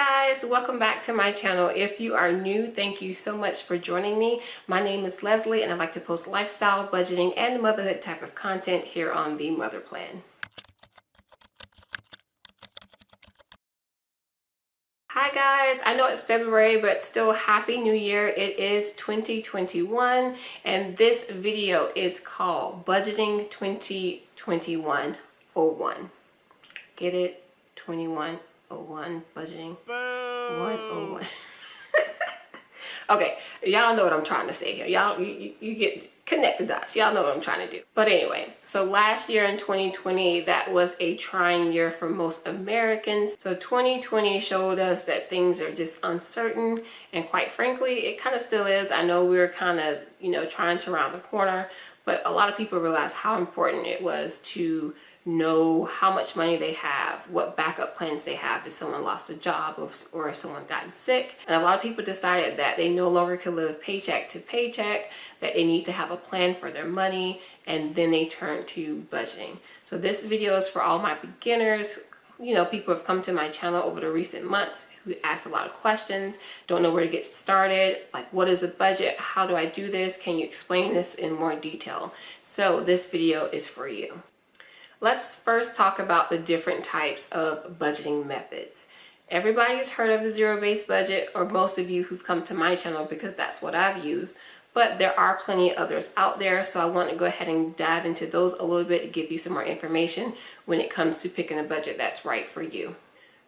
guys, welcome back to my channel. If you are new, thank you so much for joining me. My name is Leslie and I like to post lifestyle, budgeting, and motherhood type of content here on the Mother Plan. Hi guys, I know it's February, but still Happy New Year. It is 2021 and this video is called Budgeting 2021-01. Get it? 2101 budgeting. 101. Okay, y'all know what I'm trying to say here. Y'all, you get connect the dots. Y'all know what I'm trying to do. But anyway, so last year in 2020, that was a trying year for most Americans. So 2020 showed us that things are just uncertain, and quite frankly, it kind of still is. I know we were kind of, trying to round the corner, but a lot of people realized how important it was to know how much money they have, what backup plans they have if someone lost a job or if someone gotten sick. And a lot of people decided that they no longer could live paycheck to paycheck, that they need to have a plan for their money, and then they turn to budgeting. So this video is for all my beginners. People have come to my channel over the recent months who ask a lot of questions, don't know where to get started, like what is a budget, how do I do this, can you explain this in more detail? So this video is for you. Let's first talk about the different types of budgeting methods. Everybody's heard of the zero-based budget, or most of you who've come to my channel because that's what I've used, but there are plenty of others out there, so I want to go ahead and dive into those a little bit to give you some more information when it comes to picking a budget that's right for you.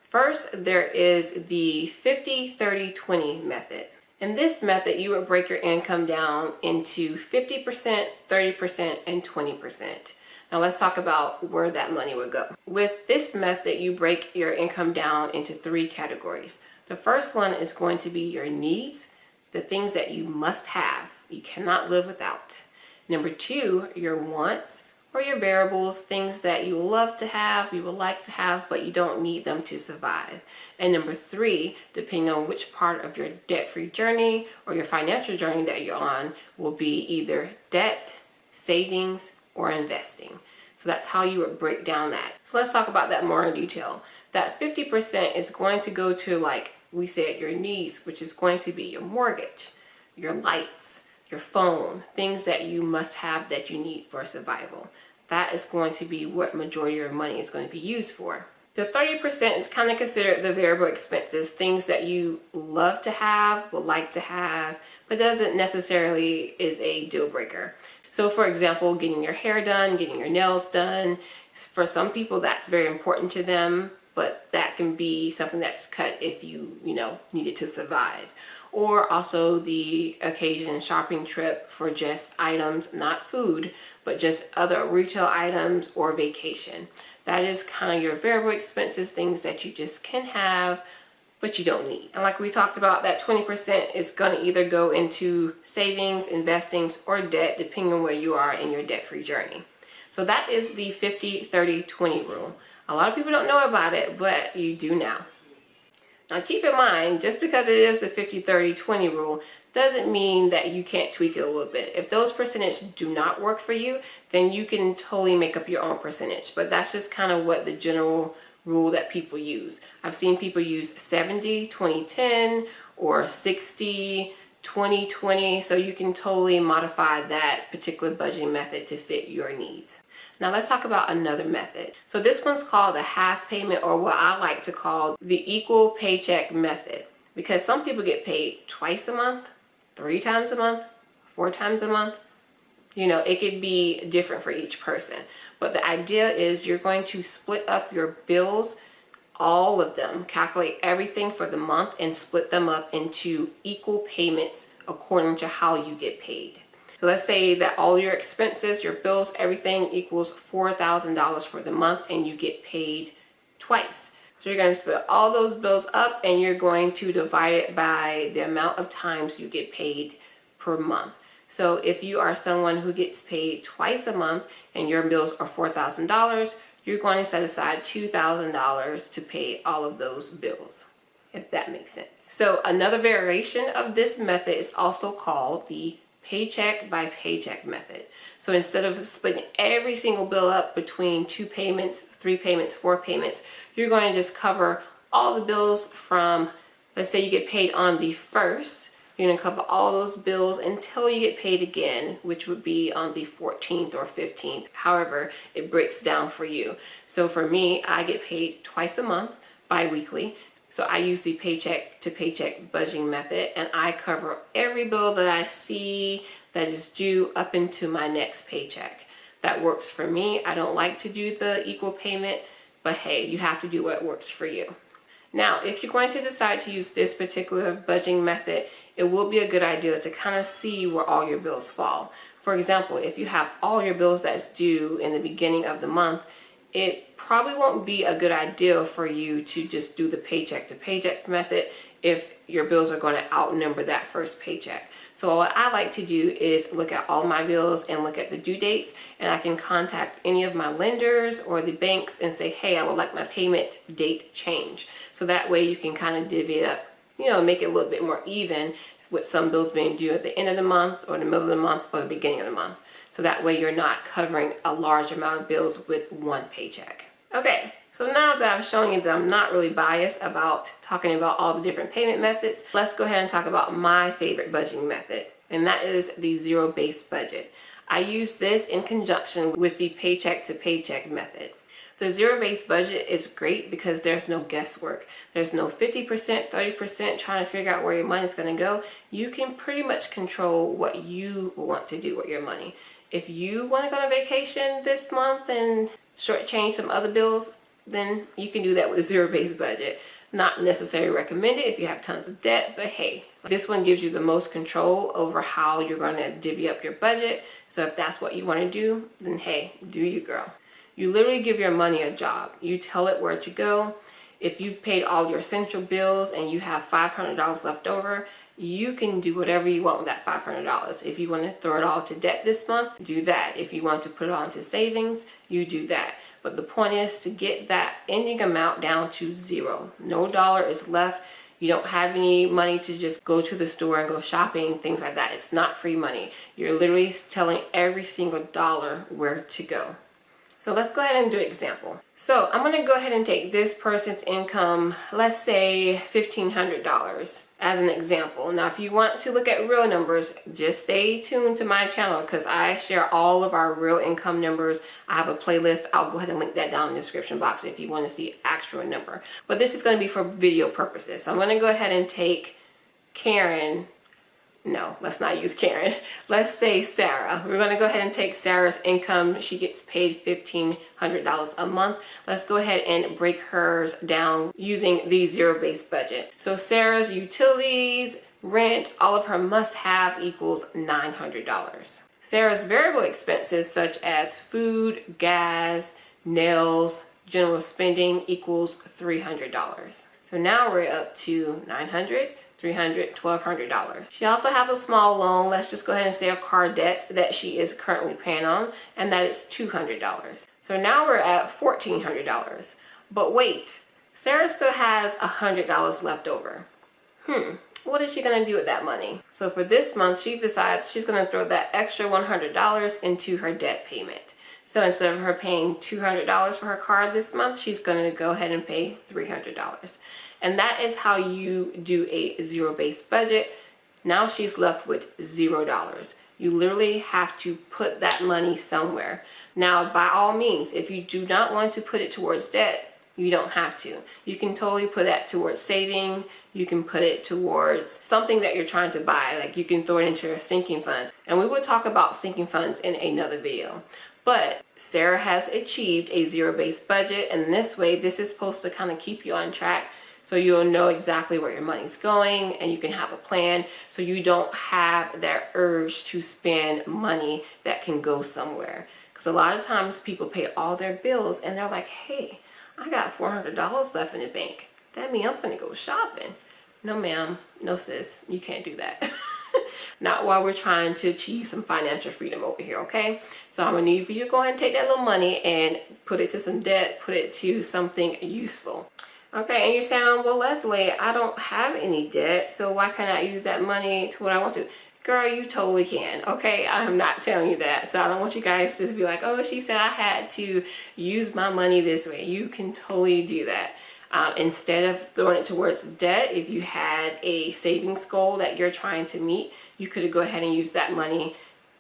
First, there is the 50-30-20 method. In this method, you would break your income down into 50%, 30%, and 20%. Now let's talk about where that money would go. With this method, you break your income down into three categories. The first one is going to be your needs, the things that you must have, you cannot live without. Number two, your wants or your variables, things that you love to have, you would like to have, but you don't need them to survive. And number three, depending on which part of your debt-free journey or your financial journey that you're on, will be either debt, savings, or investing. So that's how you would break down that. So let's talk about that more in detail. That 50% is going to go to, like we said, your needs, which is going to be your mortgage, your lights, your phone, things that you must have that you need for survival. That is going to be what majority of your money is going to be used for. The 30% is kind of considered the variable expenses, things that you love to have, would like to have, but doesn't necessarily is a deal breaker. So for example, getting your hair done, getting your nails done, for some people that's very important to them, but that can be something that's cut if you need it to survive. Or also the occasion shopping trip for just items, not food, but just other retail items or vacation. That is kind of your variable expenses, things that you just can have, but you don't need. And like we talked about, that 20% is going to either go into savings, investings, or debt, depending on where you are in your debt-free journey. So that is the 50-30-20 rule. A lot of people don't know about it, but you do now. Now keep in mind, just because it is the 50-30-20 rule doesn't mean that you can't tweak it a little bit. If those percentages do not work for you, then you can totally make up your own percentage. But that's just kind of what the general rule that people use. I've seen people use 70-20-10 or 60-20-20, so you can totally modify that particular budgeting method to fit your needs. Now let's talk about another method. So this one's called the half payment, or what I like to call the equal paycheck method, because some people get paid twice a month, 3 times a month, 4 times a month. It could be different for each person. But the idea is you're going to split up your bills, all of them, calculate everything for the month and split them up into equal payments according to how you get paid. So let's say that all your expenses, your bills, everything equals $4,000 for the month and you get paid twice. So you're going to split all those bills up and you're going to divide it by the amount of times you get paid per month. So if you are someone who gets paid twice a month and your bills are $4,000, you're going to set aside $2,000 to pay all of those bills, if that makes sense. So another variation of this method is also called the paycheck by paycheck method. So instead of splitting every single bill up between 2 payments, 3 payments, 4 payments, you're going to just cover all the bills from, let's say you get paid on the 1st, you're going to cover all those bills until you get paid again, which would be on the 14th or 15th. However, it breaks down for you. So for me, I get paid twice a month, bi-weekly. So I use the paycheck to paycheck budgeting method, and I cover every bill that I see that is due up into my next paycheck. That works for me. I don't like to do the equal payment, but hey, you have to do what works for you. Now, if you're going to decide to use this particular budgeting method, it will be a good idea to kind of see where all your bills fall. For example, if you have all your bills that's due in the beginning of the month, it probably won't be a good idea for you to just do the paycheck to paycheck method if your bills are going to outnumber that first paycheck. So what I like to do is look at all my bills and look at the due dates, and I can contact any of my lenders or the banks and say, hey, I would like my payment date change. So that way you can kind of divvy it up, make it a little bit more even, with some bills being due at the end of the month or the middle of the month or the beginning of the month. So that way you're not covering a large amount of bills with one paycheck. Okay, so now that I've shown you that I'm not really biased about talking about all the different payment methods, let's go ahead and talk about my favorite budgeting method, and that is the zero-based budget. I use this in conjunction with the paycheck to paycheck method. The zero-based budget is great because there's no guesswork. There's no 50%, 30% trying to figure out where your money's going to go. You can pretty much control what you want to do with your money. If you want to go on vacation this month and shortchange some other bills, then you can do that with a zero-based budget. Not necessarily recommended if you have tons of debt, but hey, this one gives you the most control over how you're going to divvy up your budget. So if that's what you want to do, then hey, do you, girl. You literally give your money a job. You tell it where to go. If you've paid all your essential bills and you have $500 left over, you can do whatever you want with that $500. If you want to throw it all to debt this month, do that. If you want to put it all into savings, you do that. But the point is to get that ending amount down to zero. No dollar is left. You don't have any money to just go to the store and go shopping, things like that. It's not free money. You're literally telling every single dollar where to go. So let's go ahead and do an example. So I'm going to go ahead and take this person's income, let's say $1,500 as an example. Now, if you want to look at real numbers, just stay tuned to my channel because I share all of our real income numbers. I have a playlist. I'll go ahead and link that down in the description box if you want to see actual number. But this is going to be for video purposes. So I'm going to go ahead and take Karen. No, let's not use Karen. Let's say Sarah. We're going to go ahead and take Sarah's income. She gets paid $1,500 a month. Let's go ahead and break hers down using the zero-based budget. So Sarah's utilities, rent, all of her must-have equals $900. Sarah's variable expenses such as food, gas, nails, general spending equals $300. So now we're up to $900. $300, $1,200. She also has a small loan, let's just go ahead and say a car debt that she is currently paying on, and that is $200. So now we're at $1,400. But wait, Sarah still has $100 left over. What is she gonna do with that money? So for this month, she decides she's gonna throw that extra $100 into her debt payment. So instead of her paying $200 for her car this month, she's gonna go ahead and pay $300. And that is how you do a zero-based budget. Now she's left with $0. You literally have to put that money somewhere. Now, by all means, if you do not want to put it towards debt, you don't have to. You can totally put that towards saving. You can put it towards something that you're trying to buy. Like you can throw it into your sinking funds. And we will talk about sinking funds in another video. But Sarah has achieved a zero-based budget, and this way, this is supposed to kind of keep you on track. So you'll know exactly where your money's going and you can have a plan so you don't have that urge to spend money that can go somewhere. Because a lot of times people pay all their bills and they're like, hey, I got $400 left in the bank. That means I'm gonna go shopping. No ma'am, no sis, you can't do that. Not while we're trying to achieve some financial freedom over here, okay? So I'm gonna need for you to go ahead and take that little money and put it to some debt, put it to something useful. Okay, and you're saying, well, Leslie, I don't have any debt, so why can't I use that money to what I want to? Girl, you totally can, okay? I'm not telling you that. So I don't want you guys to be like, oh, she said I had to use my money this way. You can totally do that. Instead of throwing it towards debt, if you had a savings goal that you're trying to meet, you could go ahead and use that money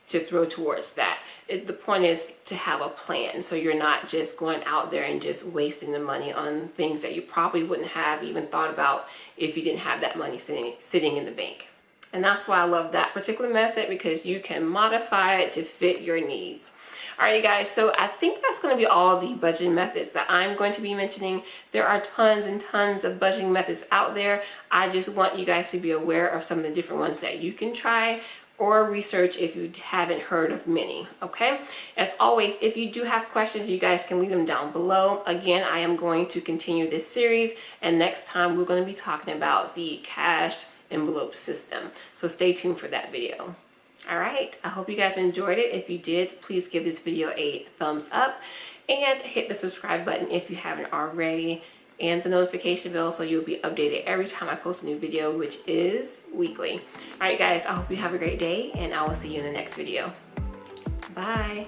to throw towards that. The point is to have a plan, so you're not just going out there and just wasting the money on things that you probably wouldn't have even thought about if you didn't have that money sitting in the bank. And that's why I love that particular method, because you can modify it to fit your needs. All right, you guys, so I think that's going to be all the budgeting methods that I'm going to be mentioning. There are tons and tons of budgeting methods out there. I just want you guys to be aware of some of the different ones that you can try or research if you haven't heard of many, okay? As always, if you do have questions, you guys can leave them down below. Again, I am going to continue this series, and next time we're going to be talking about the cash envelope system. So stay tuned for that video. All right, I hope you guys enjoyed it. If you did, please give this video a thumbs up and hit the subscribe button if you haven't already, and the notification bell so you'll be updated every time I post a new video, which is weekly. All right, guys, I hope you have a great day, and I will see you in the next video. Bye.